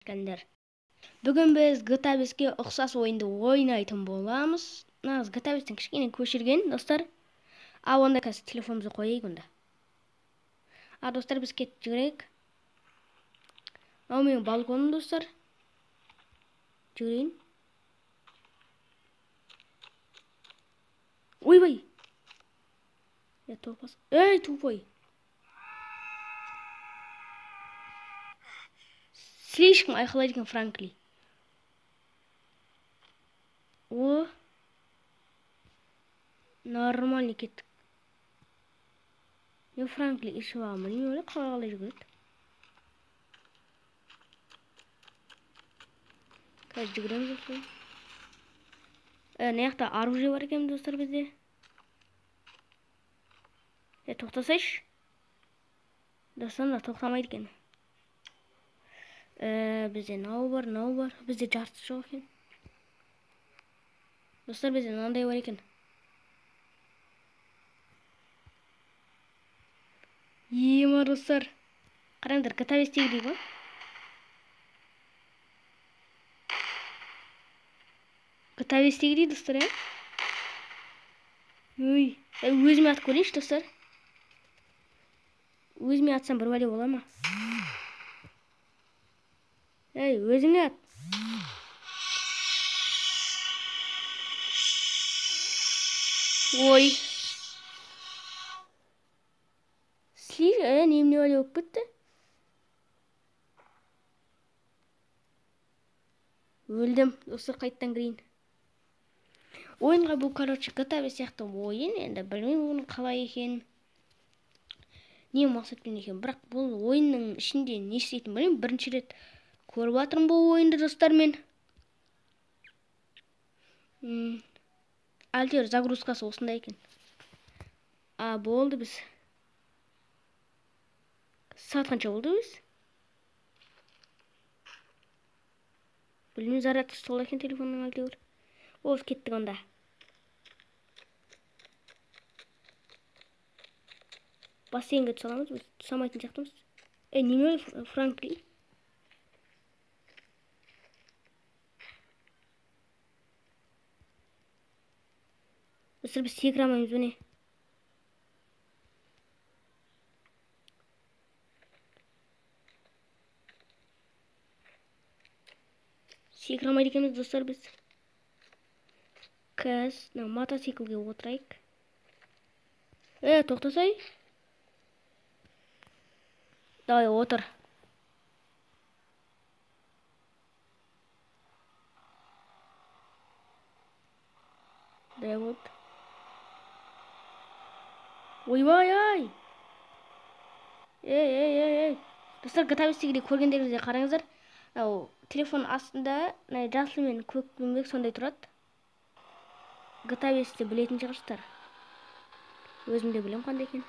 келдиңер. Бүгүн биз GTA 5ке окшош оюнду ойнайтын болабыз. Нагыз GTA 5тен кичкене көчүргөн достор. Онда қазір телефонымызды коеюк онда. Достар, биз кетип жүрөйүк. Менин балконым достор. Жүрөйүн. Ойбай. Я топас. Эй, тупой. Слишком айкалайды экен Франкли. О. Нормально кеттик. Я Франкли иши бармы? Эмне эле калай жүрөт? Қазір жүгіреміз достар. Мына жақта оружие бар екен достар бізде. Тоқтасайшы. Достар, тоқтамайды екен. Бізде нау бар. Бізде жарты жоқ екен. Достар, бізде мынандай бар екен. Ема достар. Қараңдар, GTA 5-тегідей ғой. GTA 5-тегідей достар, Ой, өзіме атып көрейінші достар. Өзіме атсам бір бәле бола ма? Өзіңе ат. Ой. Немне бәле болып кетті? Өлдім. Достар, қайттан кірейін. Ойынға бұл, GTA 5 сияқты ойын. Енді білмеймін оның қалай екен. Не мақсатпен екен. Бірақ бұл ойынның ішінде не істейтін білмеймін. Бірінші рет көріп жатырмын бұл ойынды достар мен. Әлде загрузкасы осындай екен. Болды біз. Сағат қанша болды біз? Білмеймін, зарядка сол екен телефонның әлде бір. Кеттік онда. Бассейнге түсаламыз, біз түсамайтын сияқтымыз. Неме Франкли? Достар, біз секіре алмаймыз, міне. Секіре алмайды екенбіз достар біз. Қазір мотоциклге отырайық. Тоқтасай. Давай, отыр. Да вот. Ойбай-ай. Достар, GTA 5-тегідей көргендеріңізде қараңыздар. Телефон астында жасыл мен көк дөңбек сондай тұрады. GTA 5-те білетін шығарсыздар. Өзім де білем қандай екен.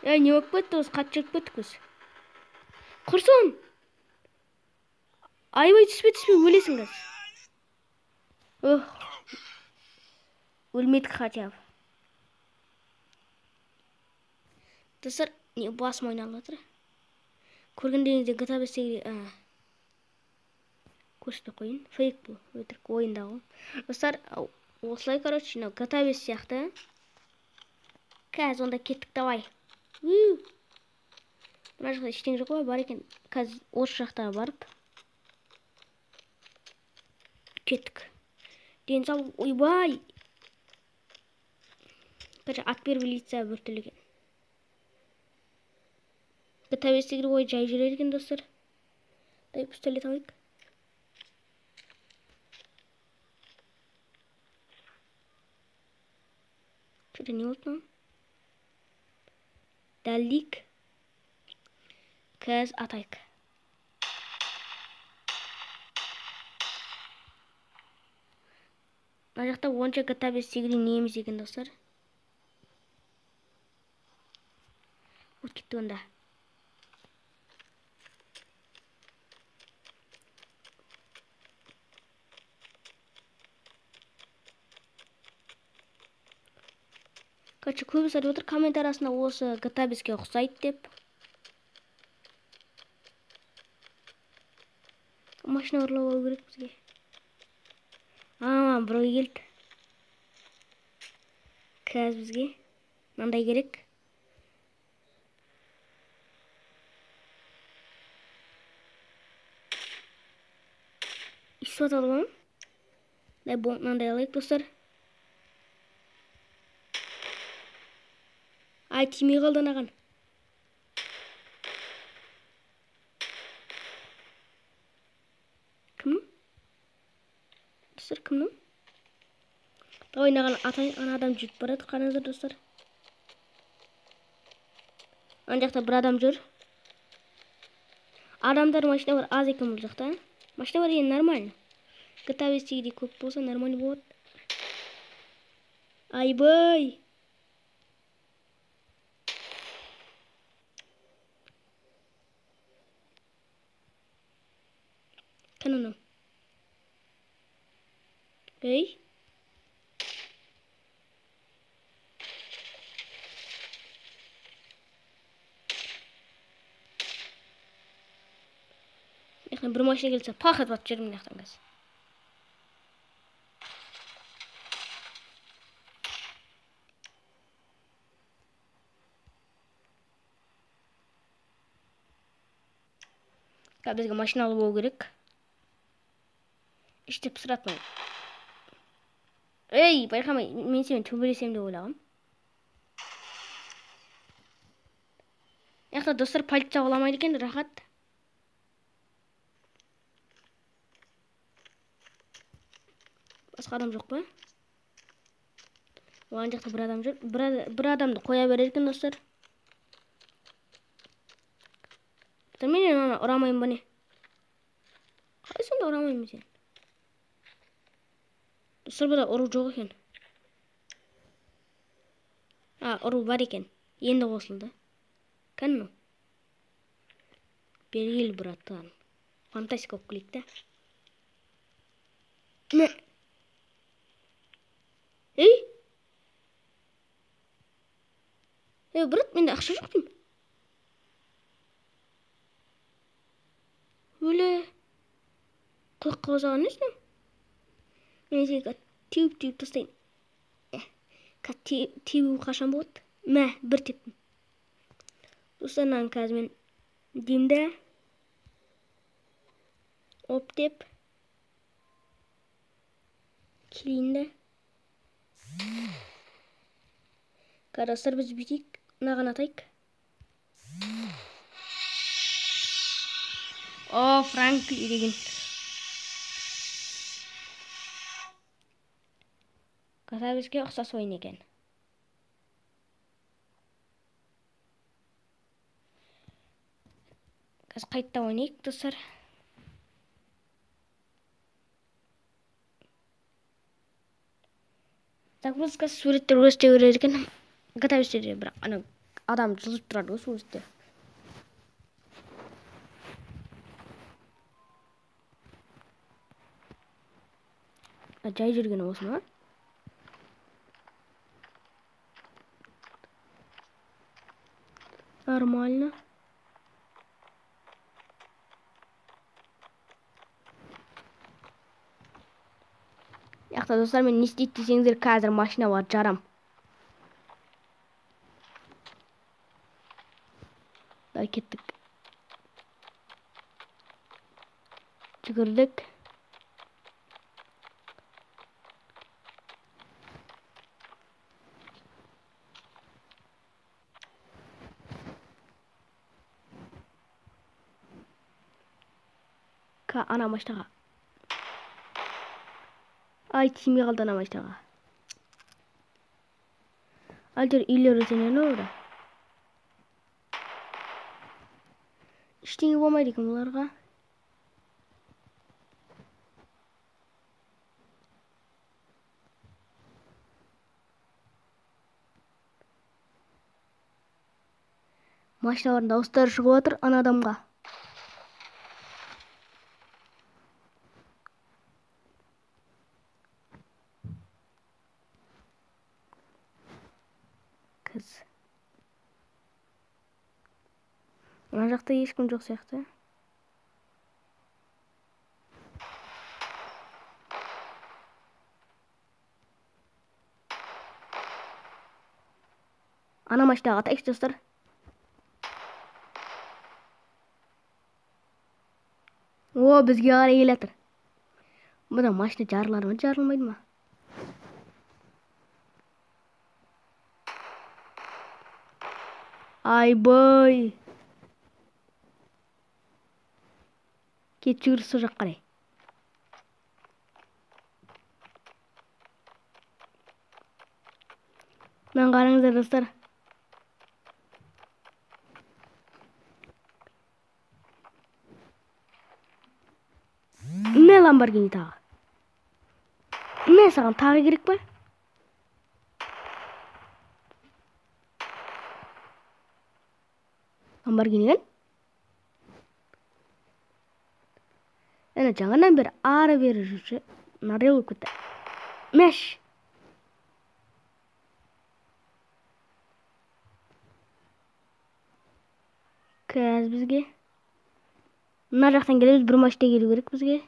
Не болып кетті, осы қатты жүріп кеттік біз. Құрсын! Айбай, түспе, өлесің қазір. Өлмедік хотя бы. Достар, басым ойналып жатыр. Көргендеріңізде GTA 5-тегідей көрсетпей қойын. Фейк бұл, өтірік ойындағы. Достар, осылай, GTA 5 сияқты. Қазір онда кеттік, давай. Мына жақта ештеңе жоқ қой, бар екен. Қазір осы жақтаға барып кеттік. Денсаулық, ойбай. Ат беріп лица біртілеген. GTA 5-тегідей ой жай жүрер екен достар. Дай пистолет алайық. Что-то не болды. Дәлдік. Қазір атайық. Мына жақта онша GTA 5-тегідей неміз екен достар. Кетті онда. Көбісі айтып отыр коммент арасында осы GTA 5-ке ұқсайды деп. Машина ұрлап алу керек бізге. Бирөө келді. Қазір бізге мынандай керек. Исват алам. Мынандай алайық, достар. Ай, тимей қалды анаған. Кім? Достар, кімнің? Ойнаған ана адам жүріп барады. Қараңыздар, достар. Ана жақта бір адам жүр. Адамдар машина бар, аз екен бұл жақта. Машина бар енді нормально. GTA 5-тегідей көп болса нормально болады. Айбай! Кананым. Эй? Бір машина келсе, пақ етіп атып жүрмін мынаяқтан қазір. Бізге машина алып болу керек. Іште пысыратмай. Ей, байқамай, мен сені төбелесем деп ойлағам. Яқта достар полиция оламайды екен, рахат. Басқа адам жоқ па? Оған жақта бір адам жүр. Бір адамды қоя берер екен, достар. Мен оны ұрамайын ба не? Қалай сонда ұрамайын сен? Достар, бұда ұру жоқ екен. Ұру бар екен. Енді қосылды. Кәнім? Бергел, братан. Фантастика болып келейік та. Ей, брат, менде ақша жоқ деймін. Өлі. Құлаққа қозаған несіне? Мен сені теуіп тастайын. Теуіп қашан болады? Бір теппін. Достарынан қазір мен деймді. Оп деп. Келейінді. Қарастар біз бүйтейік. Наған атайық. Франк деген. GTA 5-ке ұқсас ойын екен. Қазір қайтта ойнайық, достар. Так, біз қазір суреттер өсте көрер екен. GTA 5-те бірақ адам жылып тұрады осы суретте. Жай жүрген осы ма? Нормально. Яқта достар, мен не істейді десеңіздер, қазір машина бар, жарам. Дай кеттік. Жүгірдік. Ана машинаға. Ай, тимей қалды ана машинаға. Альтер үйлер өтенен орда. Іштеңе болмайды екен оларға. Машиналардың дауыстары шығып отыр ана адамға. Қыз. Ана жақта ешкім жоқ сияқты. ана машинаға атайықшы достар. О, бізге қарай келе жатыр. Бұда машина жарылар ма, жарылмайды ма? Айбай. Кет жүгір сол жақ қарай. Мен қараңыздар достар. Мен Lamborghini тағы. Мен саған тағы керек па? Lamborghini kan? Ena jangan beri ara beri жүрші. Нарел күтті. Меш. Қазір бізге. Мына жақтан келеміз, бір машина келу керек бізге.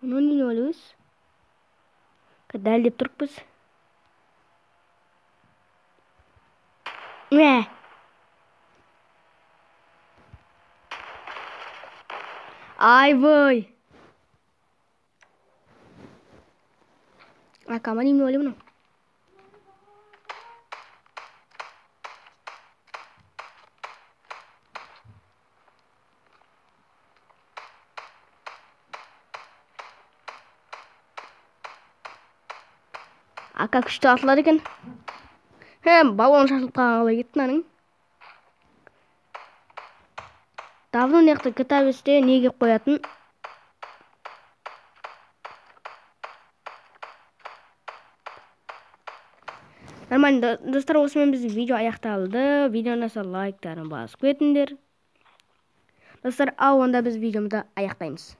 Оны не ойлаймыз? Дәлдеп тұрып біз. Не? Айбай. Акама не ойлаймын? Ака күшті атылады екен. Балон шашылып қалған қалай кетті мынаның. Давно неқті GTA 5-те неге қоятын? Нормально достар, осымен біздің видео аяқталды. Видеоны лайктарын басып кетіңдер. Достар, ал онда біз видеомызды аяқтаймыз.